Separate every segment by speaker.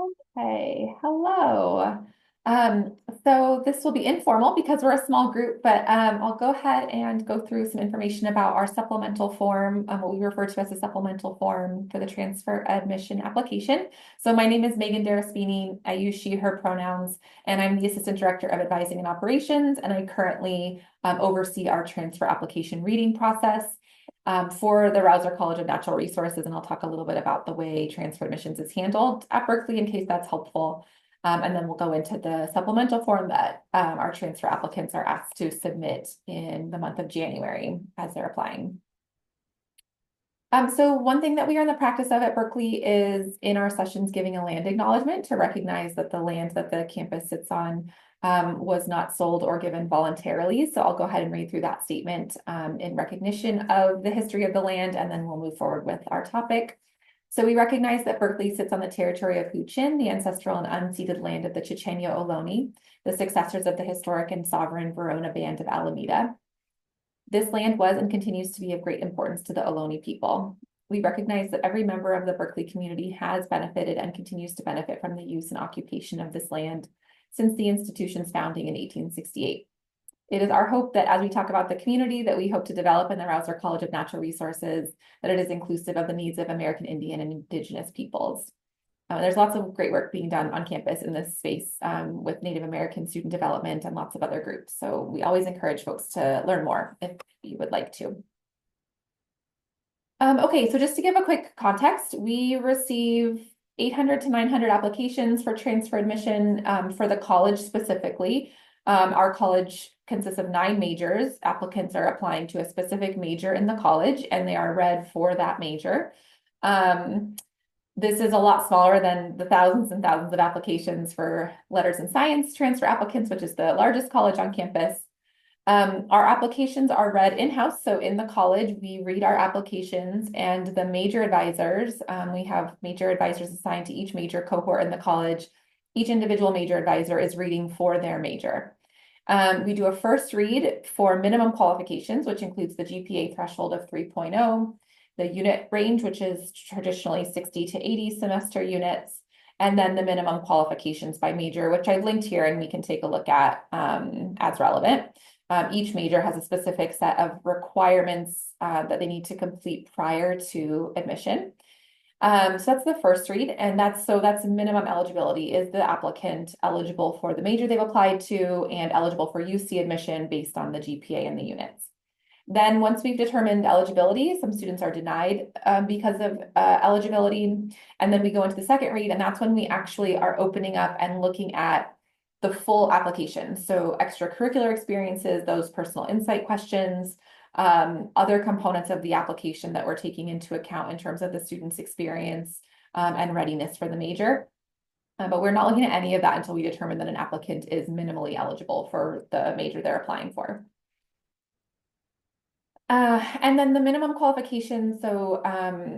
Speaker 1: Okay, hello. Um, so this will be informal because we're a small group, but I'll go ahead and go through some information about our supplemental form, what we refer to as a supplemental form for the transfer admission application. So my name is Megan Daraspini. I use she, her pronouns, and I'm the Assistant Director of Advising and Operations, and I currently oversee our transfer application reading process for the Rausser College of Natural Resources, and I'll talk a little bit about the way transfer admissions is handled at Berkeley in case that's helpful. And then we'll go into the supplemental form that our transfer applicants are asked to submit in the month of January as they're applying. So one thing that we are in the practice of at Berkeley is in our sessions giving a land acknowledgement to recognize that the land that the campus sits on was not sold or given voluntarily. So I'll go ahead and read through that statement in recognition of the history of the land, and then we'll move forward with our topic. So we recognize that Berkeley sits on the territory of Huichin, the ancestral and unceded land of the Chochenyo Ohlone, the successors of the historic and sovereign Verona Band of Alameda. This land was and continues to be of great importance to the Ohlone people. We recognize that every member of the Berkeley community has benefited and continues to benefit from the use and occupation of this land since the institution's founding in 1868. It is our hope that as we talk about the community that we hope to develop in the Rausser College of Natural Resources, that it is inclusive of the needs of American Indian and Indigenous peoples. There's lots of great work being done on campus in this space with Native American student development and lots of other groups. So we always encourage folks to learn more if you would like to. Okay, so just to give a quick context, we receive 800 to 900 applications for transfer admission for the college specifically. Our college consists of 9 majors. Applicants are applying to a specific major in the college, and they are read for that major. This is a lot smaller than the thousands and thousands of applications for letters and science transfer applicants, which is the largest college on campus. Our applications are read in-house. So in the college, we read our applications, and the major advisors, we have major advisors assigned to each major cohort in the college. Each individual major advisor is reading for their major. We do a first read for minimum qualifications, which includes the GPA threshold of 3.0, the unit range, which is traditionally 60 to 80 semester units, and then the minimum qualifications by major, which I've linked here and we can take a look at as relevant. Each major has a specific set of requirements that they need to complete prior to admission. So that's the first read, and that's minimum eligibility. Is the applicant eligible for the major they've applied to and eligible for UC admission based on the GPA and the units? Then once we've determined eligibility, some students are denied because of eligibility. And then we go into the second read, and that's when we actually are opening up and looking at the full application. So extracurricular experiences, those personal insight questions, other components of the application that we're taking into account in terms of the student's experience and readiness for the major. But we're not looking at any of that until we determine that an applicant is minimally eligible for the major they're applying for. And then the minimum qualifications, so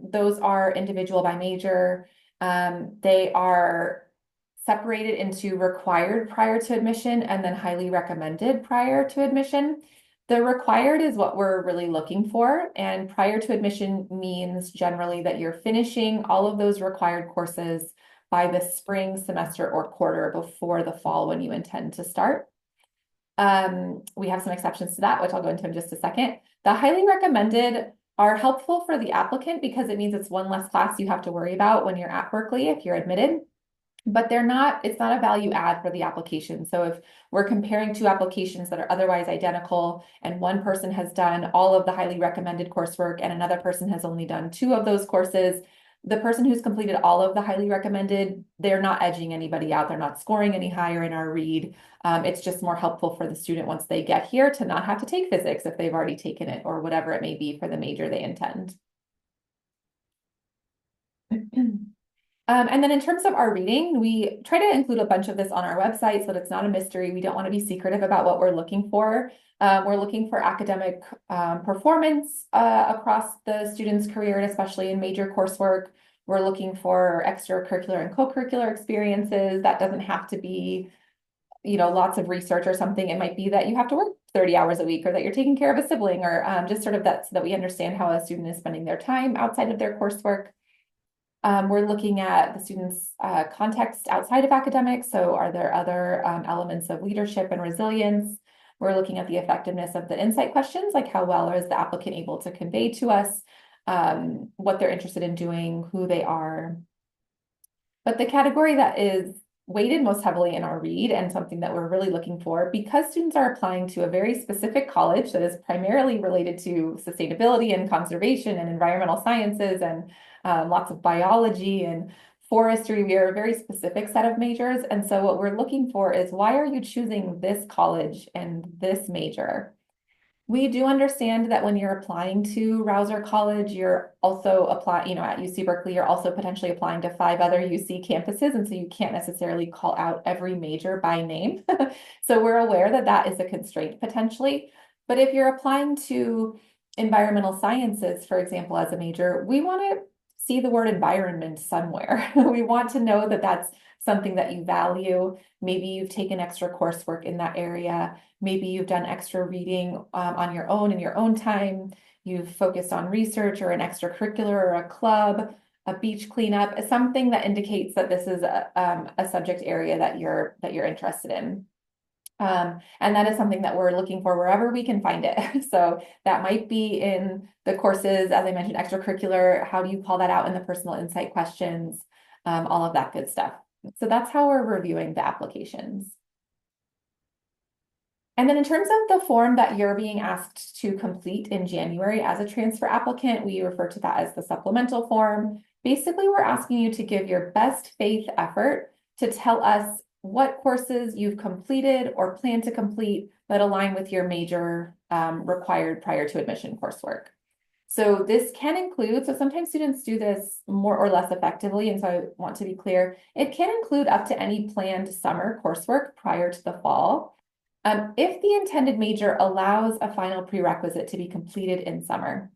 Speaker 1: those are individual by major. They are separated into required prior to admission and then highly recommended prior to admission. The required is what we're really looking for, and prior to admission means generally that you're finishing all of those required courses by the spring semester or quarter before the fall when you intend to start. We have some exceptions to that, which I'll go into in just a second. The highly recommended are helpful for the applicant because it means it's one less class you have to worry about when you're at Berkeley if you're admitted. But it's not a value add for the application. So if we're comparing 2 applications that are otherwise identical and one person has done all of the highly recommended coursework and another person has only done 2 of those courses, the person who's completed all of the highly recommended, they're not edging anybody out. They're not scoring any higher in our read. It's just more helpful for the student once they get here to not have to take physics if they've already taken it or whatever it may be for the major they intend. And then in terms of our reading, we try to include a bunch of this on our website so that it's not a mystery. We don't want to be secretive about what we're looking for. We're looking for academic performance across the student's career, and especially in major coursework. We're looking for extracurricular and co-curricular experiences. That doesn't have to be, lots of research or something. It might be that you have to work 30 hours a week or that you're taking care of a sibling or just sort of that so that we understand how a student is spending their time outside of their coursework. We're looking at the students' context outside of academics. So are there other elements of leadership and resilience? We're looking at the effectiveness of the insight questions, like how well is the applicant able to convey to us what they're interested in doing, who they are. But the category that is weighted most heavily in our read and something that we're really looking for, because students are applying to a very specific college that is primarily related to sustainability and conservation and environmental sciences and lots of biology and forestry, we are a very specific set of majors. And so what we're looking for is, why are you choosing this college and this major? We do understand that when you're applying to Rausser College, you're also applying, at UC Berkeley, you're also potentially applying to 5 other UC campuses. And so you can't necessarily call out every major by name. So we're aware that that is a constraint potentially. But if you're applying to environmental sciences, for example, as a major, we want to see the word environment somewhere. We want to know that that's something that you value. Maybe you've taken extra coursework in that area. Maybe you've done extra reading on your own in your own time. You've focused on research or an extracurricular or a club, a beach cleanup, something that indicates that this is a subject area that you're interested in. And that is something that we're looking for wherever we can find it. So that might be in the courses, as I mentioned, extracurricular. How do you call that out in the personal insight questions? All of that good stuff. So that's how we're reviewing the applications. And then in terms of the form that you're being asked to complete in January as a transfer applicant, we refer to that as the supplemental form. Basically, we're asking you to give your best faith effort to tell us what courses you've completed or plan to complete that align with your major required prior to admission coursework. So this can include, so sometimes students do this more or less effectively, and so I want to be clear, it can include up to any planned summer coursework prior to the fall. If the intended major allows a final prerequisite to be completed in summer.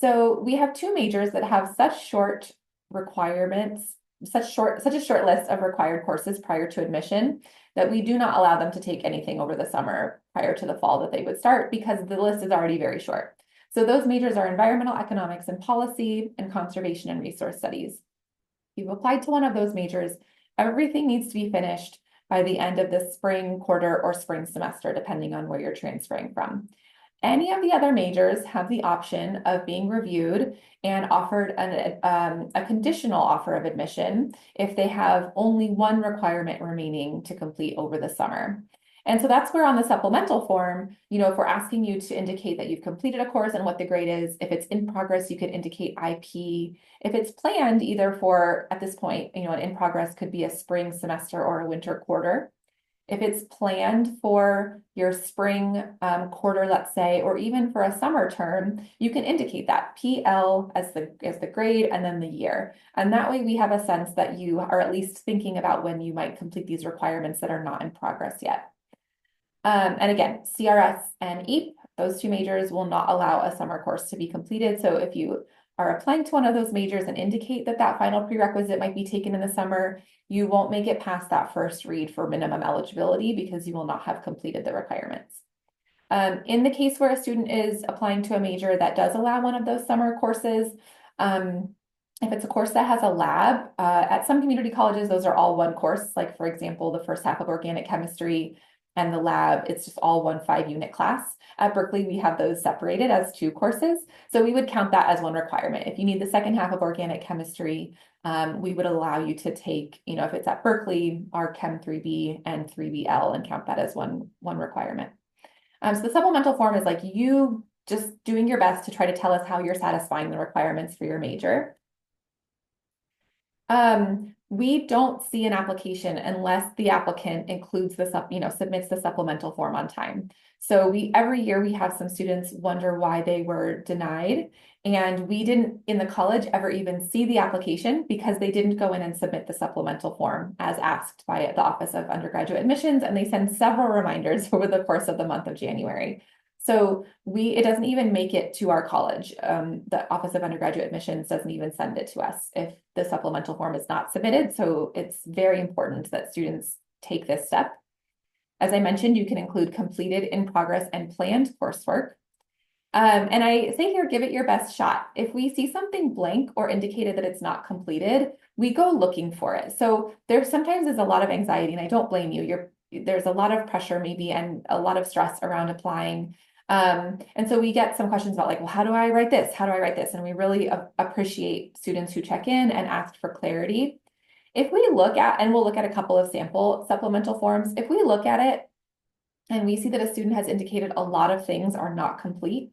Speaker 1: So we have 2 majors that have such short requirements, such a short list of required courses prior to admission that we do not allow them to take anything over the summer prior to the fall that they would start, because the list is already very short. So those majors are environmental economics and policy and conservation and resource studies. If you've applied to one of those majors, everything needs to be finished by the end of the spring quarter or spring semester, depending on where you're transferring from. Any of the other majors have the option of being reviewed and offered a conditional offer of admission if they have only one requirement remaining to complete over the summer. And so that's where on the supplemental form, if we're asking you to indicate that you've completed a course and what the grade is, if it's in progress, you could indicate IP. If it's planned either for, at this point, an in progress could be a spring semester or a winter quarter. If it's planned for your spring quarter, let's say, or even for a summer term, you can indicate that PL as the grade and then the year. And that way we have a sense that you are at least thinking about when you might complete these requirements that are not in progress yet. And again, CRS and EAP, those 2 majors will not allow a summer course to be completed. So if you are applying to one of those majors and indicate that that final prerequisite might be taken in the summer, you won't make it past that first read for minimum eligibility because you will not have completed the requirements. In the case where a student is applying to a major that does allow one of those summer courses, if it's a course that has a lab, at some community colleges, those are all one course. Like, for example, the first half of organic chemistry and the lab, it's just all one 5-unit class. At Berkeley, we have those separated as 2 courses. So we would count that as one requirement. If you need the second half of organic chemistry, we would allow you to take, if it's at Berkeley, our Chem 3B and 3BL and count that as one requirement. So the supplemental form is like you just doing your best to try to tell us how you're satisfying the requirements for your major. We don't see an application unless the applicant includes the submits the supplemental form on time. So every year we have some students wonder why they were denied, and we didn't in the college ever even see the application because they didn't go in and submit the supplemental form as asked by the Office of Undergraduate Admissions, and they send several reminders over the course of the month of January. So it doesn't even make it to our college. The Office of Undergraduate Admissions doesn't even send it to us if the supplemental form is not submitted. So it's very important that students take this step. As I mentioned, you can include completed, in progress, and planned coursework. And I say here, give it your best shot. If we see something blank or indicated that it's not completed, we go looking for it. So there sometimes is a lot of anxiety, and I don't blame you. There's a lot of pressure maybe and a lot of stress around applying. And so we get some questions about like, well, how do I write this? How do I write this? And we really appreciate students who check in and ask for clarity. If we look at, and we'll look at a couple of sample supplemental forms, if we look at it and we see that a student has indicated a lot of things are not complete,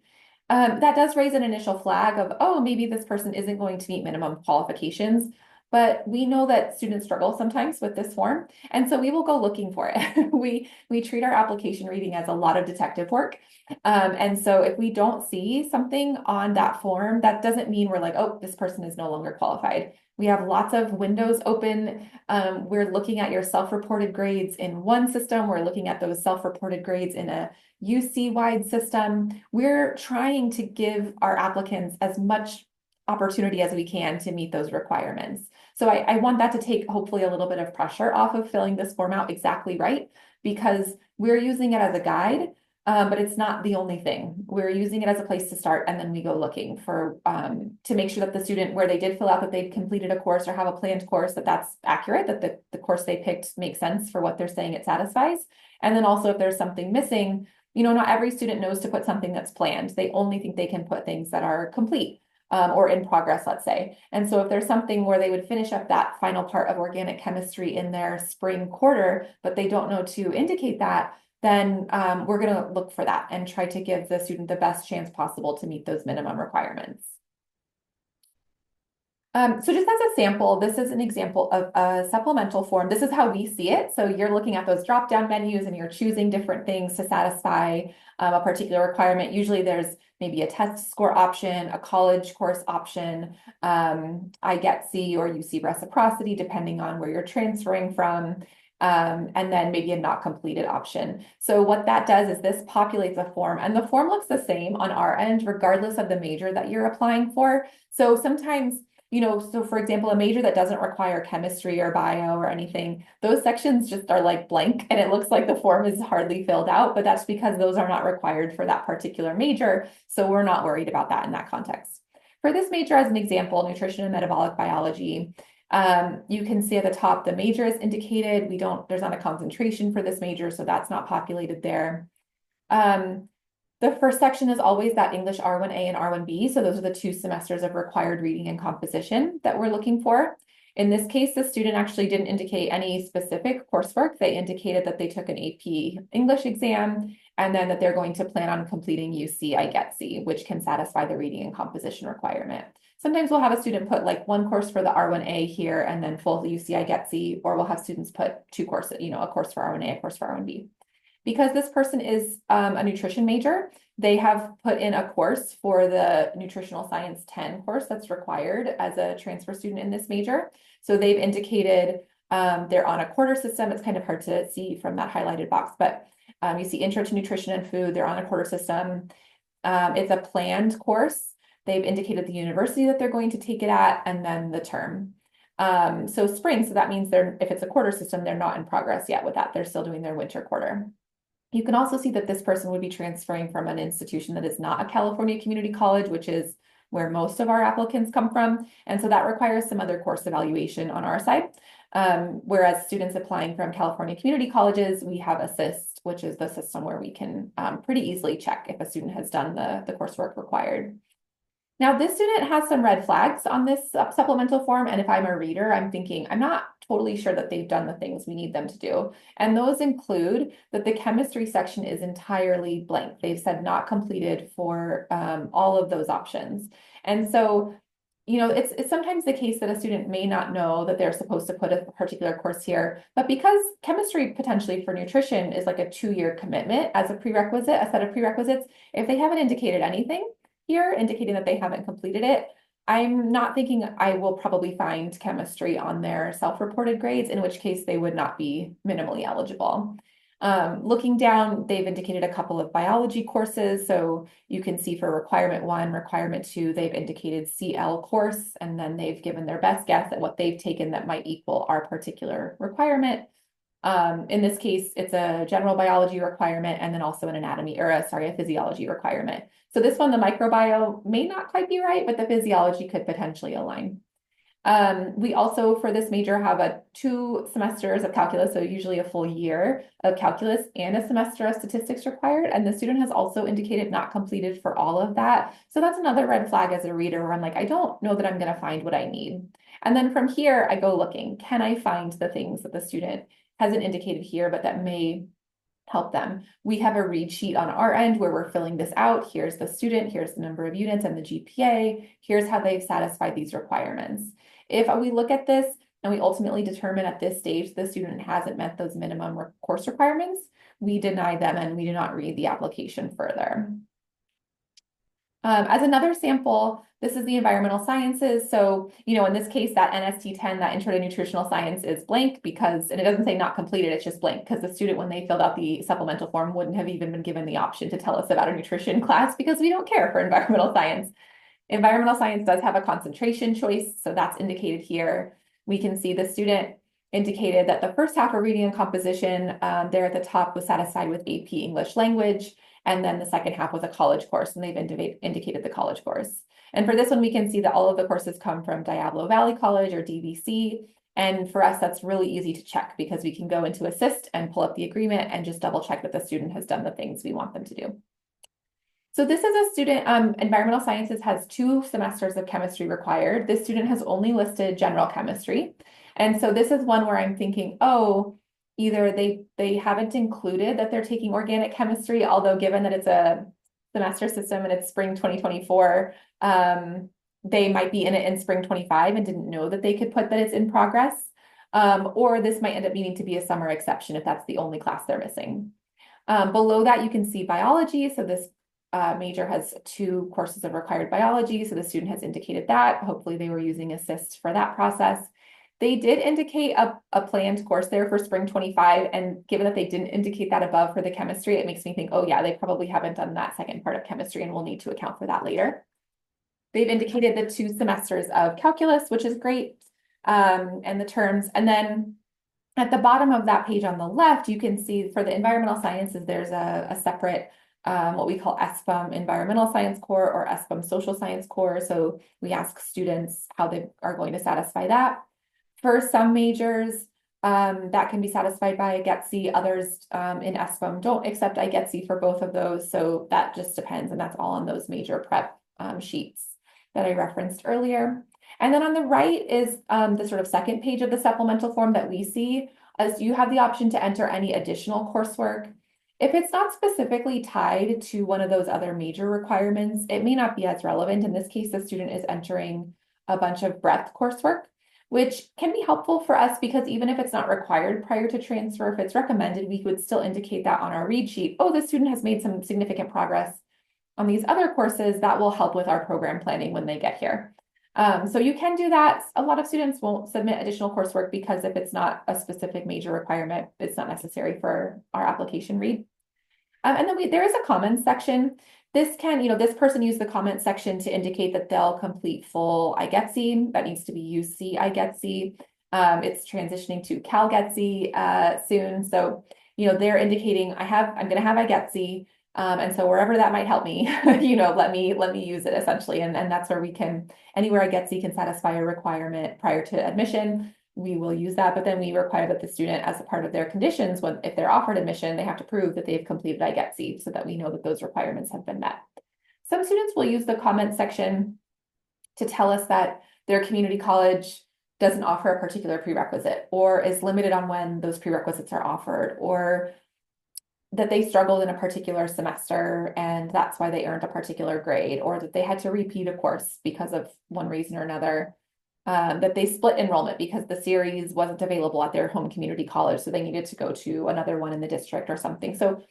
Speaker 1: that does raise an initial flag of, oh, maybe this person isn't going to meet minimum qualifications. But we know that students struggle sometimes with this form, and so we will go looking for it. We treat our application reading as a lot of detective work. And so if we don't see something on that form, that doesn't mean we're like, oh, this person is no longer qualified. We have lots of windows open. We're looking at your self-reported grades in one system. We're looking at those self-reported grades in a UC-wide system. We're trying to give our applicants as much opportunity as we can to meet those requirements. So I want that to take hopefully a little bit of pressure off of filling this form out exactly right, because we're using it as a guide, but it's not the only thing. We're using it as a place to start, and then we go looking for to make sure that the student, where they did fill out that they've completed a course or have a planned course, that's accurate, that the course they picked makes sense for what they're saying it satisfies. And then also if there's something missing, not every student knows to put something that's planned. They only think they can put things that are complete. Or in progress, let's say. And so if there's something where they would finish up that final part of organic chemistry in their spring quarter, but they don't know to indicate that, then we're going to look for that and try to give the student the best chance possible to meet those minimum requirements. So just as a sample, this is an example of a supplemental form. This is how we see it. So you're looking at those drop-down menus and you're choosing different things to satisfy a particular requirement. Usually there's maybe a test score option, a college course option, I get C or UC reciprocity, depending on where you're transferring from, and then maybe a not completed option. So what that does is this populates a form, and the form looks the same on our end, regardless of the major that you're applying for. So sometimes, so for example, a major that doesn't require chemistry or bio or anything, those sections just are like blank and it looks like the form is hardly filled out, but that's because those are not required for that particular major. So we're not worried about that in that context. For this major, as an example, nutrition and metabolic biology, you can see at the top, the major is indicated. There's not a concentration for this major, so that's not populated there. The first section is always that English R1A and R1B. So those are the 2 semesters of required reading and composition that we're looking for. In this case, the student actually didn't indicate any specific coursework. They indicated that they took an AP English exam and then that they're going to plan on completing UC I Get C, which can satisfy the reading and composition requirement. Sometimes we'll have a student put like one course for the R1A here and then full UC I Get C, or we'll have students put 2 courses, a course for R1A, a course for R1B. Because this person is a nutrition major, they have put in a course for the Nutritional Science 10 course that's required as a transfer student in this major. So they've indicated they're on a quarter system. It's kind of hard to see from that highlighted box, but you see Intro to Nutrition and Food. They're on a quarter system. It's a planned course. They've indicated the university that they're going to take it at, and then the term. So spring, so that means if it's a quarter system, they're not in progress yet with that. They're still doing their winter quarter. You can also see that this person would be transferring from an institution that is not a California community college, which is where most of our applicants come from. And so that requires some other course evaluation on our side. Whereas students applying from California community colleges, we have Assist, which is the system where we can pretty easily check if a student has done the coursework required. Now, this student has some red flags on this supplemental form, and if I'm a reader, I'm thinking, I'm not totally sure that they've done the things we need them to do. And those include that the chemistry section is entirely blank. They've said not completed for all of those options. And so, it's sometimes the case that a student may not know that they're supposed to put a particular course here, but because chemistry potentially for nutrition is like a 2-year commitment as a prerequisite, a set of prerequisites, if they haven't indicated anything here indicating that they haven't completed it, I'm not thinking I will probably find chemistry on their self-reported grades, in which case they would not be minimally eligible. Looking down, they've indicated a couple of biology courses. So you can see for requirement 1, requirement 2, they've indicated CL course, and then they've given their best guess at what they've taken that might equal our particular requirement. In this case, it's a general biology requirement and then also an anatomy or a physiology requirement. So this one, the microbiome may not quite be right, but the physiology could potentially align. We also, for this major, have 2 semesters of calculus, so usually a full year of calculus and a semester of statistics required. And the student has also indicated not completed for all of that. So that's another red flag as a reader where I'm like, I don't know that I'm going to find what I need. And then from here, I go looking. Can I find the things that the student hasn't indicated here, but that may help them? We have a read sheet on our end where we're filling this out. Here's the student, here's the number of units and the GPA. Here's how they've satisfied these requirements. If we look at this and we ultimately determine at this stage the student hasn't met those minimum course requirements, we deny them and we do not read the application further. As another sample, this is the environmental sciences. So, in this case, that NST10, that Intro to Nutritional Science is blank because, and it doesn't say not completed, it's just blank because the student, when they filled out the supplemental form, wouldn't have even been given the option to tell us about a nutrition class because we don't care for environmental science. Environmental science does have a concentration choice, so that's indicated here. We can see the student indicated that the first half of reading and composition there at the top was satisfied with AP English language, and then the second half was a college course, and they've indicated the college course. And for this one, we can see that all of the courses come from Diablo Valley College or DVC. And for us, that's really easy to check because we can go into Assist and pull up the agreement and just double check that the student has done the things we want them to do. So this is a student, environmental sciences has 2 semesters of chemistry required. This student has only listed general chemistry. And so this is one where I'm thinking, oh, either they haven't included that they're taking organic chemistry, although given that it's a semester system and it's spring 2024, they might be in it in spring 25 and didn't know that they could put that it's in progress. Or this might end up needing to be a summer exception if that's the only class they're missing. Below that, you can see biology. So this major has 2 courses of required biology. So the student has indicated that. Hopefully they were using Assist for that process. They did indicate a planned course there for spring 25. And given that they didn't indicate that above for the chemistry, it makes me think, oh yeah, they probably haven't done that second part of chemistry and we'll need to account for that later. They've indicated the 2 semesters of calculus, which is great, and the terms. And then at the bottom of that page on the left, you can see for the environmental sciences, there's a separate what we call ESPM Environmental Science Core or ESPM Social Science Core. So we ask students how they are going to satisfy that. For some majors, that can be satisfied by IGETC. Others in ESPM don't accept IGETC for both of those. So that just depends, and that's all on those major prep sheets that I referenced earlier. And then on the right is the sort of second page of the supplemental form that we see, as you have the option to enter any additional coursework. If it's not specifically tied to one of those other major requirements, it may not be as relevant. In this case, the student is entering a bunch of breadth coursework, which can be helpful for us because even if it's not required prior to transfer, if it's recommended, we would still indicate that on our read sheet. Oh, the student has made some significant progress on these other courses. That will help with our program planning when they get here. So you can do that. A lot of students won't submit additional coursework because if it's not a specific major requirement, it's not necessary for our application read. And then there is a comments section. This can, this person used the comment section to indicate that they'll complete full IGETC. That needs to be UC IGETC. It's transitioning to CalGETC soon. So, they're indicating I'm going to have IGETC. And so wherever that might help me, let me use it essentially. And that's where anywhere IGETC can satisfy a requirement prior to admission, we will use that. But then we require that the student, as a part of their conditions, if they're offered admission, they have to prove that they've completed IGETC so that we know that those requirements have been met. Some students will use the comment section to tell us that their community college doesn't offer a particular prerequisite or is limited on when those prerequisites are offered, or that they struggled in a particular semester and that's why they earned a particular grade, or that they had to repeat a course because of one reason or another, that they split enrollment because the series wasn't available at their home community college, so they needed to go to another one in the district or something. So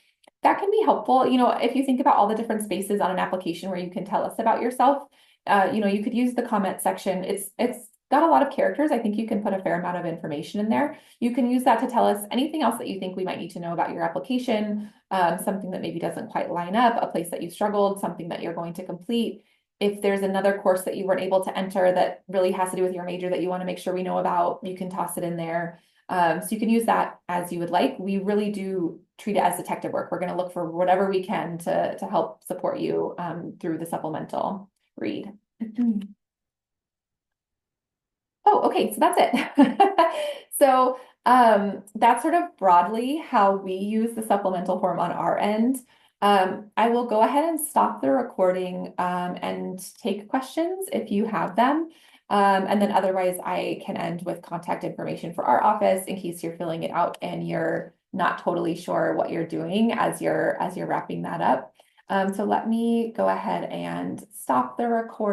Speaker 1: that can be helpful. If you think about all the different spaces on an application where you can tell us about yourself, you could use the comment section. It's got a lot of characters. I think you can put a fair amount of information in there. You can use that to tell us anything else that you think we might need to know about your application, something that maybe doesn't quite line up, a place that you struggled, something that you're going to complete. if there's another course that you weren't able to enter that really has to do with your major that you want to make sure we know about, you can toss it in there. So you can use that as you would like. We really do treat it as detective work. We're going to look for whatever we can to help support you through the supplemental read. Oh, okay, so that's it. So that's sort of broadly how we use the supplemental form on our end. I will go ahead and stop the recording and take questions if you have them. And then otherwise I can end with contact information for our office in case you're filling it out and you're not totally sure what you're doing as you're wrapping that up. So let me go ahead and stop the recording.